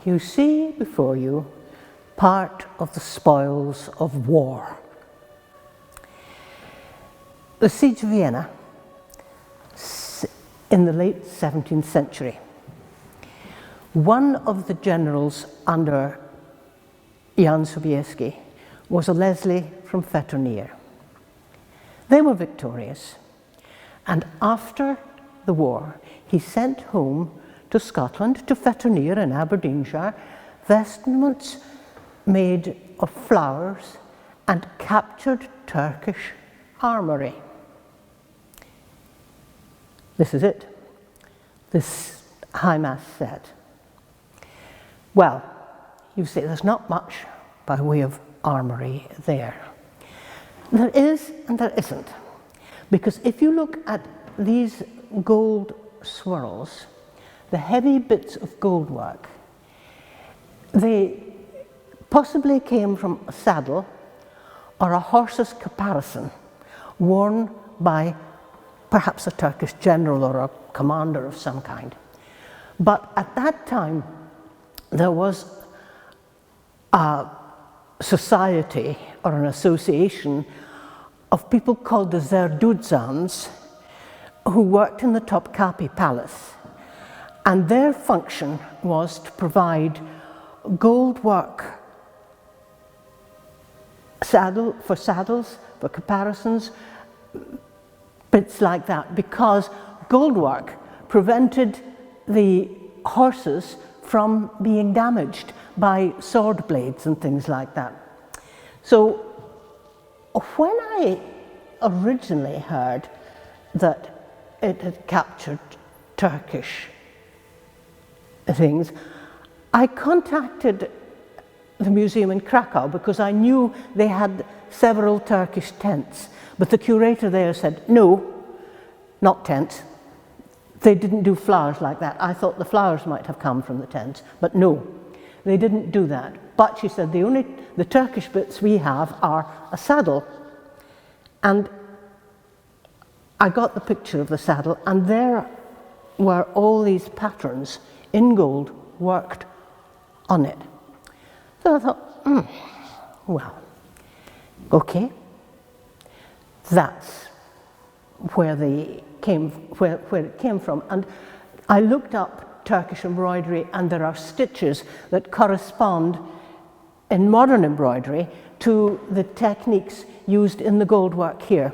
you see before you part of the spoils of war. The Siege of Vienna in the late 17th century. One of the generals under Jan Sobieski was a Leslie from Fetternear. They were victorious, and after the war, he sent home to Scotland, to Fetternear in Aberdeenshire, vestments made of flowers and captured Turkish armoury. This is it, this high mass set. Well, you say there's not much by way of armoury there. There is and there isn't, because if you look at these gold swirls, the heavy bits of gold work, they possibly came from a saddle or a horse's caparison worn by perhaps a Turkish general or a commander of some kind. But at that time, there was a society or an association of people called the Zerdudzans who worked in the Topkapi Palace. And their function was to provide gold work for saddles, for caparisons, bits like that, because gold work prevented the horses from being damaged by sword blades and things like that. So when I originally heard that it had captured Turkish things, I contacted the museum in Krakow because I knew they had several Turkish tents, but the curator there said, no, not tents. They didn't do flowers like that. I thought the flowers might have come from the tents, but no, they didn't do that. But she said, the Turkish bits we have are a saddle. And I got the picture of the saddle, and there were all these patterns in gold worked on it. So I thought, well, okay, that's where it came from. And I looked up Turkish embroidery, and there are stitches that correspond in modern embroidery to the techniques used in the gold work here.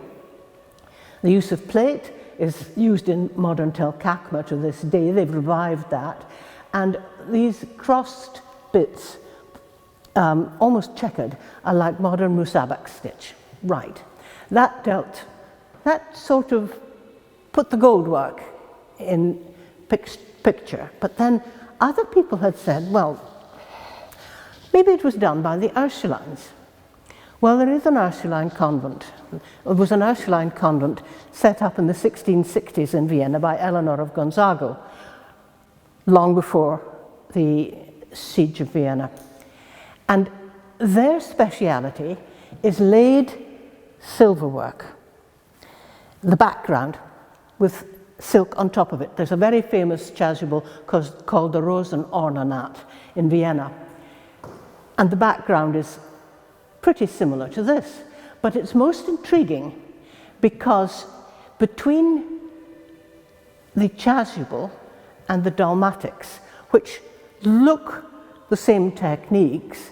The use of plate is used in modern tel kakma to this day. They've revived that. And these crossed bits, almost checkered, are like modern musabak stitch. Right. That sort of put the gold work in picture. But then other people had said, well, maybe it was done by the Ursulines. Well, there is an Ursuline convent. It was an Ursuline convent set up in the 1660s in Vienna by Eleanor of Gonzago, long before the Siege of Vienna. And their speciality is laid silver work. The background with silk on top of it. There's a very famous chasuble called the Rosenornat in Vienna. And the background is pretty similar to this. But it's most intriguing because between the chasuble and the dalmatics, which look the same techniques,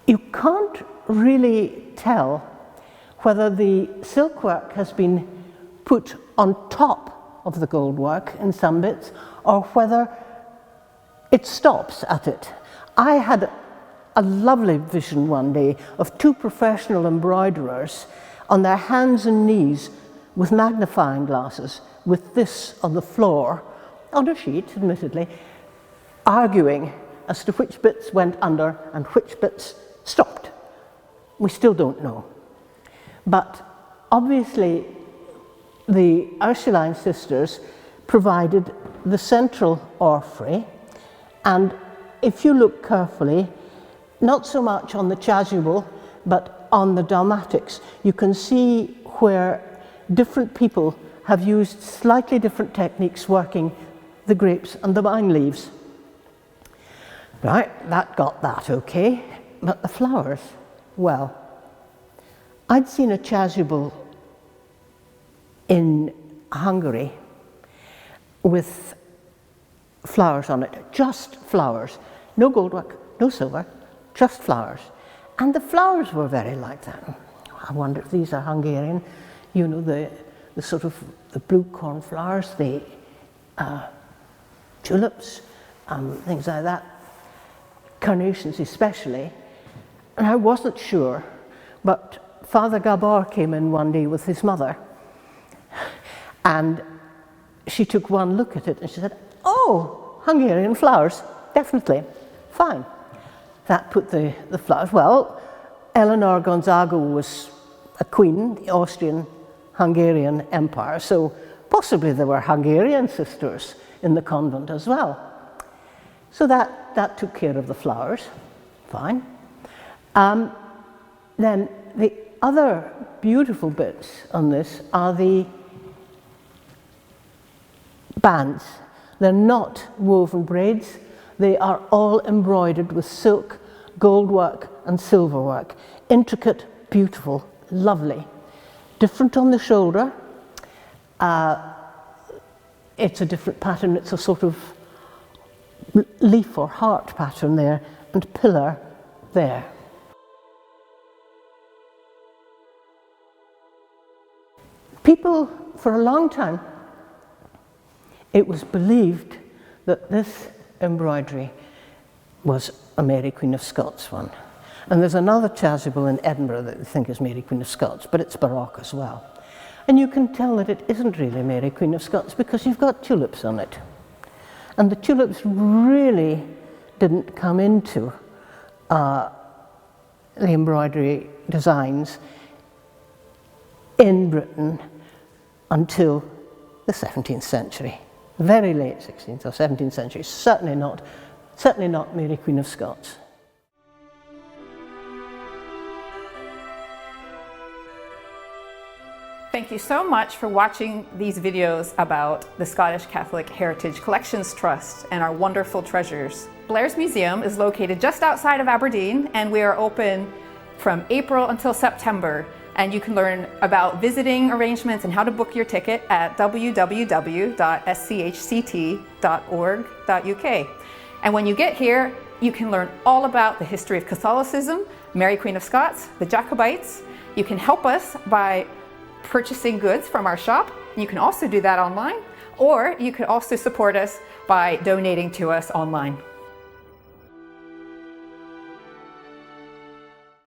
you can't really tell whether the silk work has been put on top of the gold work in some bits, or whether it stops at it. I had a lovely vision one day of two professional embroiderers on their hands and knees with magnifying glasses, with this on the floor, on a sheet, admittedly, arguing as to which bits went under and which bits stopped. We still don't know. But obviously, the Ursuline sisters provided the central orphrey, and if you look carefully, not so much on the chasuble, but on the dalmatics, you can see where different people have used slightly different techniques working the grapes and the vine leaves. Right, that got that okay. But the flowers, well, I'd seen a chasuble in Hungary with flowers on it, just flowers. No goldwork, no silver, just flowers. And the flowers were very like that. I wonder if these are Hungarian, you know, the sort of the blue cornflowers, the tulips, things like that, carnations especially. And I wasn't sure, but Father Gabor came in one day with his mother, and she took one look at it and she said, "Oh, Hungarian flowers, definitely, fine." That put the flowers, well, Eleanor Gonzaga was a queen, the Austrian-Hungarian Empire, so possibly there were Hungarian sisters in the convent as well. So that took care of the flowers, fine. Then the other beautiful bits on this are the bands. They're not woven braids, they are all embroidered with silk, gold work and silver work. Intricate, beautiful, lovely. Different on the shoulder. It's a different pattern, it's a sort of leaf or heart pattern there, and pillar there. People, for a long time, it was believed that this embroidery was a Mary Queen of Scots one. And there's another chasuble in Edinburgh that they think is Mary Queen of Scots, but it's Baroque as well. And you can tell that it isn't really Mary Queen of Scots because you've got tulips on it. And the tulips really didn't come into the embroidery designs in Britain until the 17th century. Very late 16th or 17th century, certainly not Mary Queen of Scots. Thank you so much for watching these videos about the Scottish Catholic Heritage Collections Trust and our wonderful treasures. Blair's Museum is located just outside of Aberdeen, and we are open from April until September. And you can learn about visiting arrangements and how to book your ticket at www.schct.org.uk. And when you get here, you can learn all about the history of Catholicism, Mary Queen of Scots, the Jacobites. You can help us by purchasing goods from our shop. You can also do that online, or you could also support us by donating to us online.